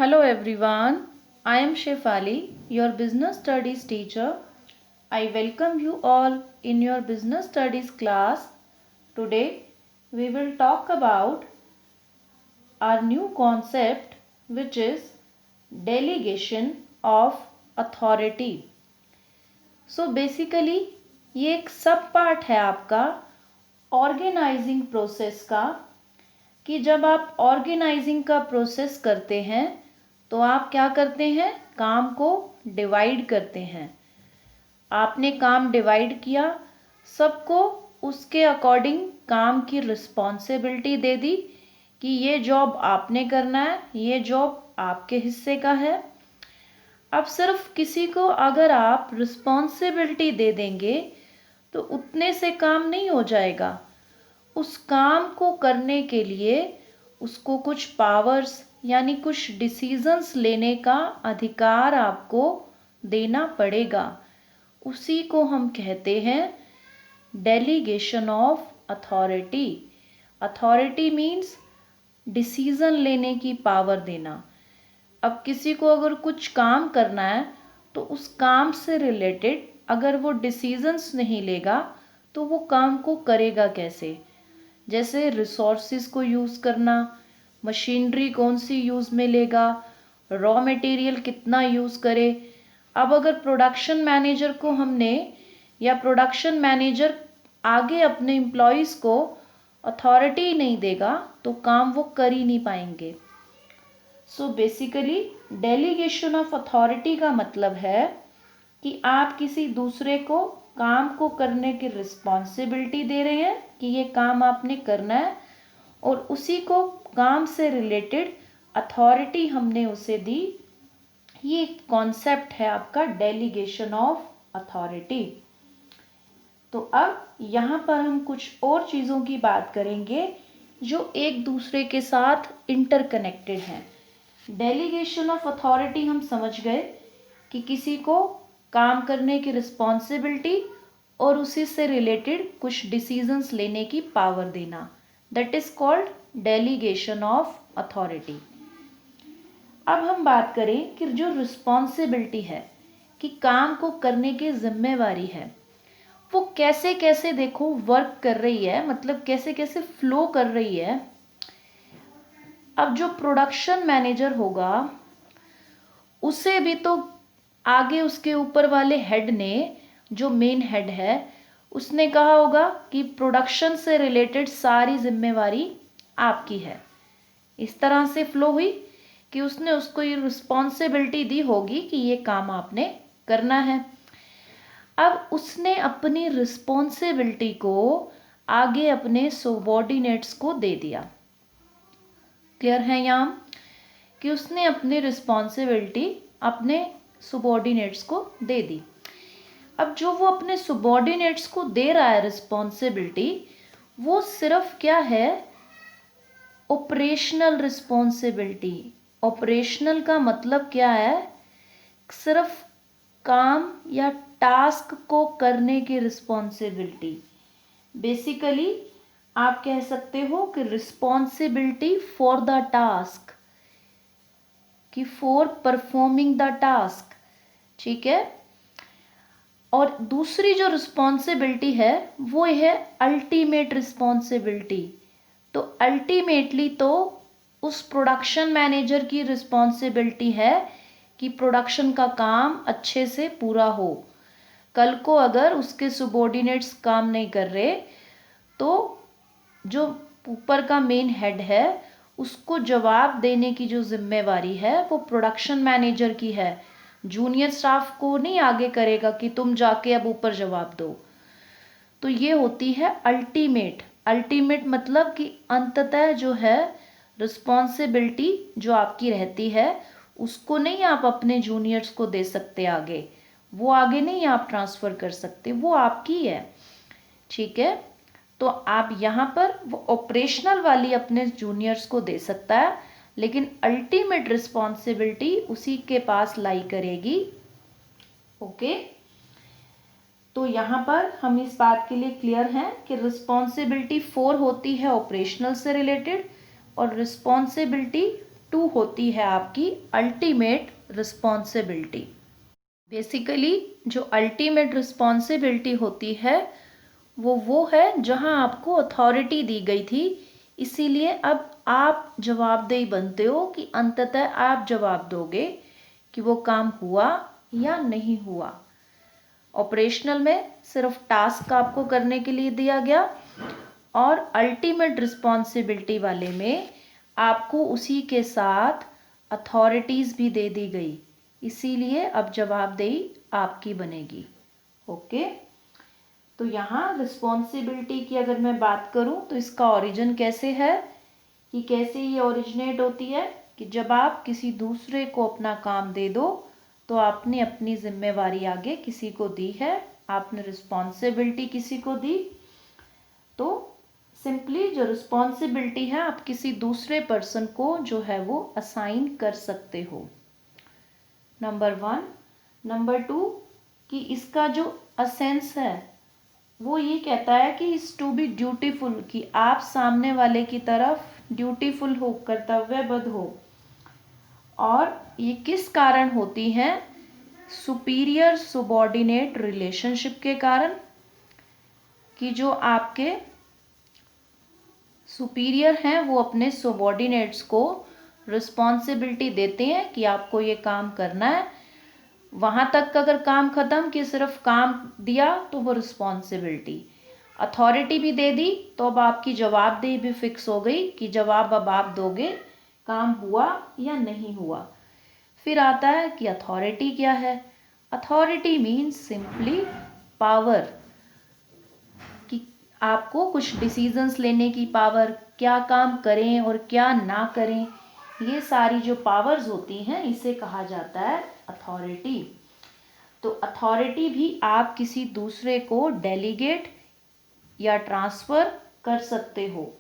Hello everyone, I am Shefali, your business studies teacher. I welcome you all in your business studies class. Today we will talk about our new concept which is delegation of authority. So basically ये एक सब part है आपका organising process का कि जब आप organising का प्रोसेस करते हैं तो आप क्या करते हैं, काम को डिवाइड करते हैं। आपने काम डिवाइड किया, सबको उसके अकॉर्डिंग काम की रिस्पॉन्सिबिलिटी दे दी कि ये जॉब आपने करना है, ये जॉब आपके हिस्से का है। अब सिर्फ किसी को अगर आप रिस्पॉन्सिबिलिटी दे देंगे तो उतने से काम नहीं हो जाएगा। उस काम को करने के लिए उसको कुछ पावर्स यानी कुछ डिसीजंस लेने का अधिकार आपको देना पड़ेगा। उसी को हम कहते हैं delegation of authority. Authority means decision लेने की पावर देना। अब किसी को अगर कुछ काम करना है तो उस काम से रिलेटेड अगर वो डिसीजंस नहीं लेगा तो वो काम को करेगा कैसे। जैसे रिसोर्सेज को यूज़ करना, मशीनरी कौन सी यूज़ में लेगा, रॉ मटेरियल कितना यूज़ करे। अब अगर प्रोडक्शन मैनेजर को हमने या प्रोडक्शन मैनेजर आगे अपने एम्प्लॉयज़ को अथॉरिटी नहीं देगा तो काम वो कर ही नहीं पाएंगे। So basically delegation of authority का मतलब है कि आप किसी दूसरे को काम को करने की रिस्पॉन्सिबिलिटी दे रहे हैं कि ये काम आपने करना है और उसी को काम से रिलेटेड अथॉरिटी हमने उसे दी। ये कॉन्सेप्ट है आपका डेलीगेशन ऑफ अथॉरिटी। तो अब यहाँ पर हम कुछ और चीज़ों की बात करेंगे जो एक दूसरे के साथ इंटरकनेक्टेड हैं। डेलीगेशन ऑफ अथॉरिटी हम समझ गए कि किसी को काम करने की रिस्पॉन्सिबिलिटी और उसी से रिलेटेड कुछ डिसीजंस लेने की पावर देना, that is called delegation of authority. अब हम बात करें कि जो रिस्पॉन्सिबिलिटी है कि काम को करने की जिम्मेवारी है वो कैसे कैसे देखो वर्क कर रही है, मतलब कैसे कैसे फ्लो कर रही है। अब जो प्रोडक्शन मैनेजर होगा उसे भी तो आगे उसके ऊपर वाले हेड ने, जो मेन हेड है, उसने कहा होगा कि प्रोडक्शन से रिलेटेड सारी जिम्मेवारी आपकी है। इस तरह से फ्लो हुई कि उसने उसको ये रिस्पॉन्सिबिलिटी दी होगी कि ये काम आपने करना है। अब उसने अपनी रिस्पॉन्सिबिलिटी को आगे अपने सबॉर्डिनेट्स को दे दिया। क्लियर है यहाँ कि उसने अपनी रिस्पॉन्सिबिलिटी अपने सबॉर्डिनेट्स को दे दी। अब जो वो अपने सबॉर्डिनेट्स को दे रहा है रिस्पॉन्सिबिलिटी, वो सिर्फ क्या है, ऑपरेशनल रिस्पॉन्सिबिलिटी। ऑपरेशनल का मतलब क्या है, सिर्फ काम या टास्क को करने की रिस्पॉन्सिबिलिटी। बेसिकली आप कह सकते हो कि रिस्पॉन्सिबिलिटी फॉर द टास्क, कि फॉर परफॉर्मिंग द टास्क। ठीक है। और दूसरी जो रिस्पॉन्सिबिलिटी है वो है अल्टीमेट रिस्पॉन्सिबिलिटी। तो अल्टीमेटली तो उस प्रोडक्शन मैनेजर की रिस्पॉन्सिबिलिटी है कि प्रोडक्शन का काम अच्छे से पूरा हो। कल को अगर उसके सबॉर्डिनेट्स काम नहीं कर रहे तो जो ऊपर का मेन हेड है उसको जवाब देने की जो जिम्मेवारी है वो प्रोडक्शन मैनेजर की है। जूनियर स्टाफ को नहीं आगे करेगा कि तुम जाके अब ऊपर जवाब दो। तो ये होती है अल्टीमेट। अल्टीमेट मतलब कि अंततः जो है रिस्पॉन्सिबिलिटी जो आपकी रहती है उसको नहीं आप अपने जूनियर्स को दे सकते आगे, वो आगे नहीं आप ट्रांसफ़र कर सकते, वो आपकी है। ठीक है। तो आप यहाँ पर वो ऑपरेशनल वाली अपने जूनियर्स को दे सकता है लेकिन अल्टीमेट रिस्पॉन्सिबिलिटी उसी के पास लाई करेगी। ओके। तो यहाँ पर हम इस बात के लिए क्लियर हैं कि रिस्पॉन्सिबिलिटी 4 होती है ऑपरेशनल से रिलेटेड और रिस्पॉन्सिबिलिटी टू होती है आपकी अल्टीमेट रिस्पॉन्सिबिलिटी। बेसिकली जो अल्टीमेट रिस्पॉन्सिबिलिटी होती है वो है जहां आपको अथॉरिटी दी गई थी, इसीलिए अब आप जवाबदेही बनते हो कि अंततः आप जवाब दोगे कि वो काम हुआ या नहीं हुआ। ऑपरेशनल में सिर्फ टास्क आपको करने के लिए दिया गया, और अल्टीमेट रिस्पॉन्सिबिलिटी वाले में आपको उसी के साथ अथॉरिटीज़ भी दे दी गई, इसीलिए अब जवाबदेही आपकी बनेगी। ओके, तो यहाँ रिस्पॉन्सिबिलिटी की अगर मैं बात करूँ तो इसका ओरिजिन कैसे है, कि कैसे ये ओरिजिनेट होती है, कि जब आप किसी दूसरे को अपना काम दे दो तो आपने अपनी जिम्मेवारी आगे किसी को दी है, आपने रिस्पॉन्सिबिलिटी किसी को दी, तो सिंपली जो रिस्पॉन्सिबिलिटी है आप किसी दूसरे पर्सन को जो है वो असाइन कर सकते हो। नंबर 1। नंबर 2 कि इसका जो असेंस है वो ये कहता है कि इज टू बी ड्यूटीफुल, कि आप सामने वाले की तरफ ड्यूटीफुल हो, कर्तव्यबद्ध हो। और ये किस कारण होती हैं, सुपीरियर सुबॉर्डिनेट रिलेशनशिप के कारण, कि जो आपके सुपीरियर हैं वो अपने सबॉर्डिनेट्स को रिस्पॉन्सिबिलिटी देते हैं कि आपको ये काम करना है। वहाँ तक अगर काम ख़त्म कि सिर्फ काम दिया तो वो रिस्पॉन्सिबिलिटी, अथॉरिटी भी दे दी तो अब आपकी जवाबदेही भी फिक्स हो गई कि जवाब अब आप दोगे, काम हुआ या नहीं हुआ। फिर आता है कि अथॉरिटी क्या है। अथॉरिटी मीन्स सिंपली पावर, कि आपको कुछ डिसीजंस लेने की पावर, क्या काम करें और क्या ना करें, ये सारी जो पावर्स होती हैं इसे कहा जाता है अथॉरिटी। तो अथॉरिटी भी आप किसी दूसरे को डेलीगेट या ट्रांसफ़र कर सकते हो।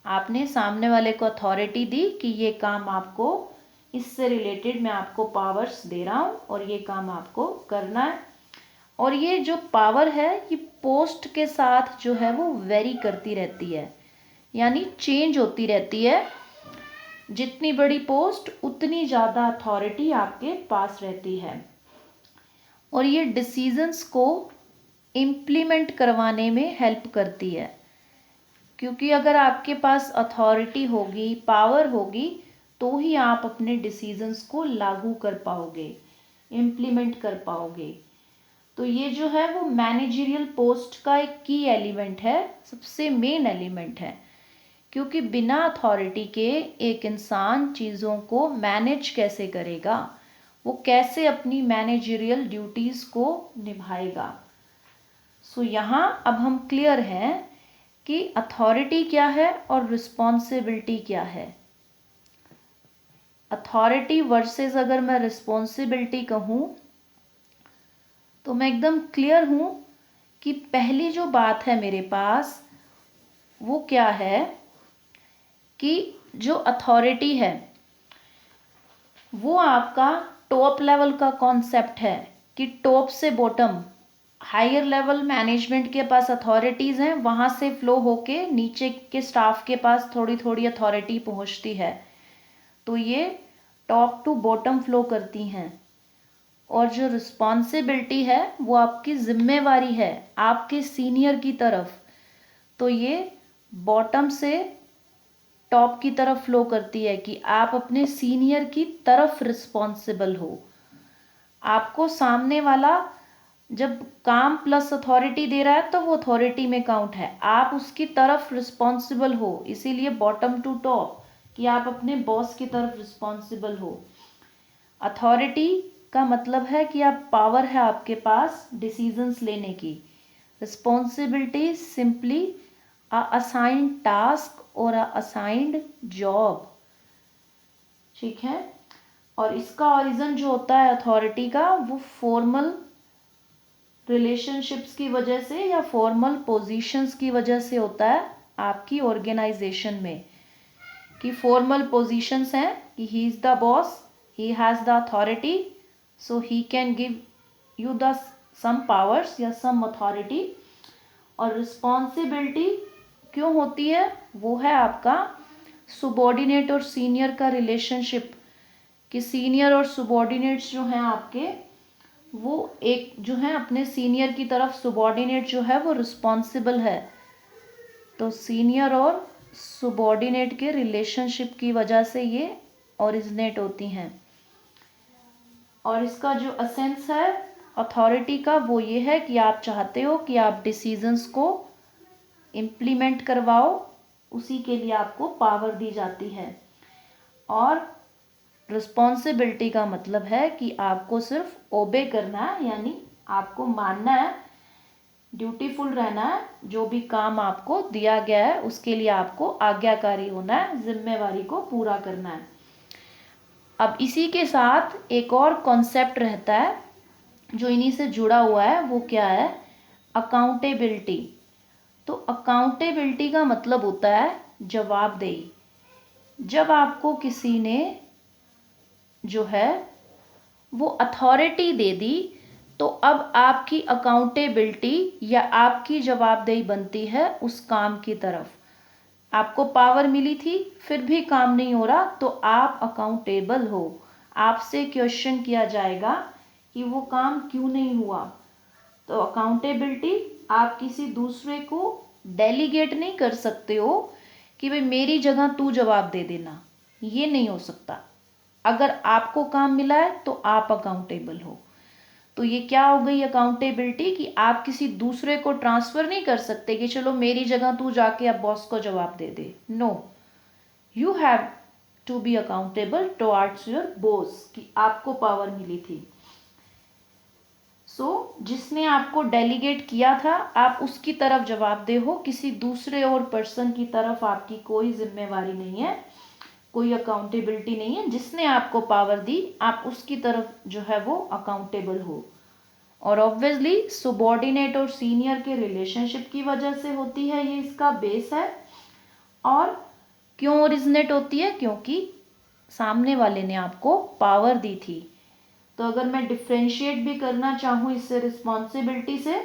आपने सामने वाले को अथॉरिटी दी कि ये काम आपको, इससे रिलेटेड मैं आपको पावर्स दे रहा हूँ और ये काम आपको करना है। और ये जो पावर है ये पोस्ट के साथ जो है वो वेरी करती रहती है, यानी चेंज होती रहती है। जितनी बड़ी पोस्ट उतनी ज़्यादा अथॉरिटी आपके पास रहती है, और ये डिसीजंस को इम्प्लीमेंट करवाने में हेल्प करती है। क्योंकि अगर आपके पास अथॉरिटी होगी, पावर होगी, तो ही आप अपने डिसीजंस को लागू कर पाओगे, इम्प्लीमेंट कर पाओगे। तो ये जो है वो मैनेजरियल पोस्ट का एक की एलिमेंट है, सबसे मेन एलिमेंट है। क्योंकि बिना अथॉरिटी के एक इंसान चीज़ों को मैनेज कैसे करेगा, वो कैसे अपनी मैनेजरियल ड्यूटीज़ को निभाएगा। सो यहाँ अब हम क्लियर हैं कि अथॉरिटी क्या है और रिस्पॉन्सिबिलिटी क्या है। अथॉरिटी वर्सेस अगर मैं रिस्पॉन्सिबिलिटी कहूँ तो मैं एकदम क्लियर हूँ कि पहली जो बात है मेरे पास वो क्या है, कि जो अथॉरिटी है वो आपका टॉप लेवल का कॉन्सेप्ट है, कि टॉप से बॉटम हायर लेवल मैनेजमेंट के पास अथॉरिटीज़ हैं, वहाँ से फ्लो होके नीचे के स्टाफ के पास थोड़ी थोड़ी अथॉरिटी पहुँचती है। तो ये टॉप टू बॉटम फ्लो करती हैं। और जो रिस्पॉन्सिबिलिटी है वो आपकी जिम्मेवारी है आपके सीनियर की तरफ, तो ये बॉटम से टॉप की तरफ फ्लो करती है कि आप अपने सीनियर की तरफ रिस्पॉन्सिबल हो। आपको सामने वाला जब काम प्लस अथॉरिटी दे रहा है तो वो अथॉरिटी में काउंट है, आप उसकी तरफ रिस्पॉन्सिबल हो, इसीलिए बॉटम टू टॉप, कि आप अपने बॉस की तरफ रिस्पॉन्सिबल हो। अथॉरिटी का मतलब है कि आप पावर है आपके पास डिसीजंस लेने की। रिस्पॉन्सिबिलिटी सिंपली अ असाइंड टास्क और अ असाइंड जॉब, ठीक है। और इसका ओरिजिन जो होता है अथॉरिटी का वो फॉर्मल रिलेशनशिप्स की वजह से या फॉर्मल पोजीशंस की वजह से होता है आपकी ऑर्गेनाइजेशन में। कि फॉर्मल पोजीशंस हैं कि he is the boss, he has the authority, so he can give you the some powers या some authority। और रिस्पॉन्सिबिलिटी क्यों होती है, वो है आपका सुबॉर्डिनेट और सीनियर का रिलेशनशिप, कि सीनियर और सुबॉर्डिनेट्स जो हैं आपके, वो एक जो है अपने सीनियर की तरफ सुबॉर्डिनेट जो है वो रिस्पॉन्सिबल है। तो सीनियर और सुबॉर्डिनेट के रिलेशनशिप की वजह से ये ओरिजिनेट होती हैं। और इसका जो असेंस है अथॉरिटी का, वो ये है कि आप चाहते हो कि आप डिसीजंस को इम्प्लीमेंट करवाओ, उसी के लिए आपको पावर दी जाती है। और रिस्पॉन्सिबिलिटी का मतलब है कि आपको सिर्फ ओबे करना है, यानी आपको मानना है, ड्यूटीफुल रहना है, जो भी काम आपको दिया गया है उसके लिए आपको आज्ञाकारी होना है, जिम्मेवारी को पूरा करना है। अब इसी के साथ एक और कॉन्सेप्ट रहता है जो इन्हीं से जुड़ा हुआ है, वो क्या है? अकाउंटेबिलिटी। तो अकाउंटेबिलिटी का मतलब होता है जवाबदेही। जब आपको किसी ने जो है वो अथॉरिटी दे दी, तो अब आपकी अकाउंटेबिलिटी या आपकी जवाबदेही बनती है उस काम की तरफ। आपको पावर मिली थी फिर भी काम नहीं हो रहा, तो आप अकाउंटेबल हो। आपसे क्वेश्चन किया जाएगा कि वो काम क्यों नहीं हुआ। तो अकाउंटेबिलिटी, आप किसी दूसरे को डेलीगेट नहीं कर सकते हो कि भाई मेरी जगह तू जवाब दे देना, ये नहीं हो सकता। अगर आपको काम मिला है तो आप अकाउंटेबल हो। तो ये क्या हो गई अकाउंटेबिलिटी, कि आप किसी दूसरे को ट्रांसफर नहीं कर सकते कि चलो मेरी जगह तू जाके अब बॉस को जवाब दे दे। No, you have to be accountable towards your boss, कि आपको पावर मिली थी। जिसने आपको डेलीगेट किया था आप उसकी तरफ जवाबदेह हो, किसी दूसरे और पर्सन की तरफ आपकी कोई जिम्मेवारी नहीं है, कोई अकाउंटेबिलिटी नहीं है। जिसने आपको पावर दी आप उसकी तरफ जो है वो अकाउंटेबल हो। और ऑब्वियसली सुबॉर्डिनेट और सीनियर के रिलेशनशिप की वजह से होती है, ये इसका बेस है। और क्यों ओरिजिनेट होती है? क्योंकि सामने वाले ने आपको पावर दी थी। तो अगर मैं डिफ्रेंशिएट भी करना चाहूँ इससे रिस्पॉन्सिबिलिटी से,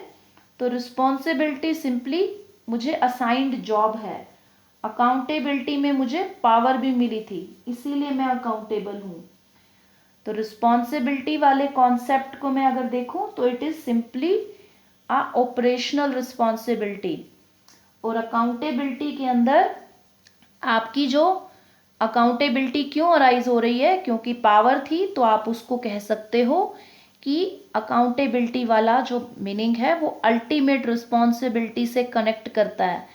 तो रिस्पॉन्सिबिलिटी सिंपली मुझे असाइंड जॉब है, अकाउंटेबिलिटी में मुझे पावर भी मिली थी, इसीलिए मैं अकाउंटेबल हूँ। तो रिस्पॉन्सिबिलिटी वाले कॉन्सेप्ट को मैं अगर देखूँ तो it is simply a operational responsibility. और अकाउंटेबिलिटी के अंदर आपकी जो अकाउंटेबिलिटी क्यों अराइज हो रही है, क्योंकि पावर थी, तो आप उसको कह सकते हो कि अकाउंटेबिलिटी वाला जो मीनिंग है वो अल्टीमेट रिस्पॉन्सिबिलिटी से कनेक्ट करता है।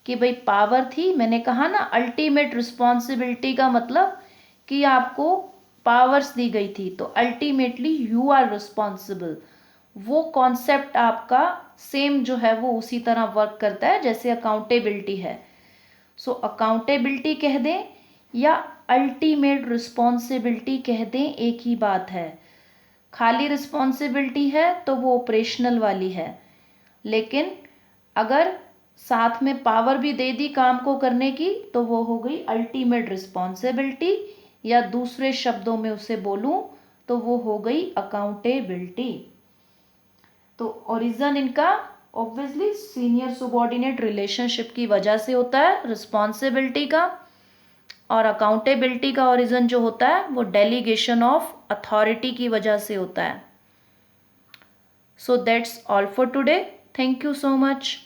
कि भाई पावर थी, मैंने कहा ना अल्टीमेट रिस्पॉन्सिबिलिटी का मतलब कि आपको पावर्स दी गई थी, तो अल्टीमेटली यू आर रिस्पॉन्सिबल। वो कॉन्सेप्ट आपका सेम जो है वो उसी तरह वर्क करता है जैसे अकाउंटेबिलिटी है। सो अकाउंटेबिलिटी कह दें या अल्टीमेट रिस्पॉन्सिबिलिटी कह दें, एक ही बात है। खाली रिस्पॉन्सिबिलिटी है तो वो ऑपरेशनल वाली है, लेकिन अगर साथ में पावर भी दे दी काम को करने की तो वो हो गई अल्टीमेट रिस्पॉन्सिबिलिटी, या दूसरे शब्दों में उसे बोलूं तो वो हो गई अकाउंटेबिलिटी। तो ओरिजिन इनका ऑब्वियसली सीनियर सुबॉर्डिनेट रिलेशनशिप की वजह से होता है रिस्पॉन्सिबिलिटी का, और अकाउंटेबिलिटी का ओरिजिन जो होता है वो डेलीगेशन ऑफ अथॉरिटी की वजह से होता है। So that's all for today. Thank you so much.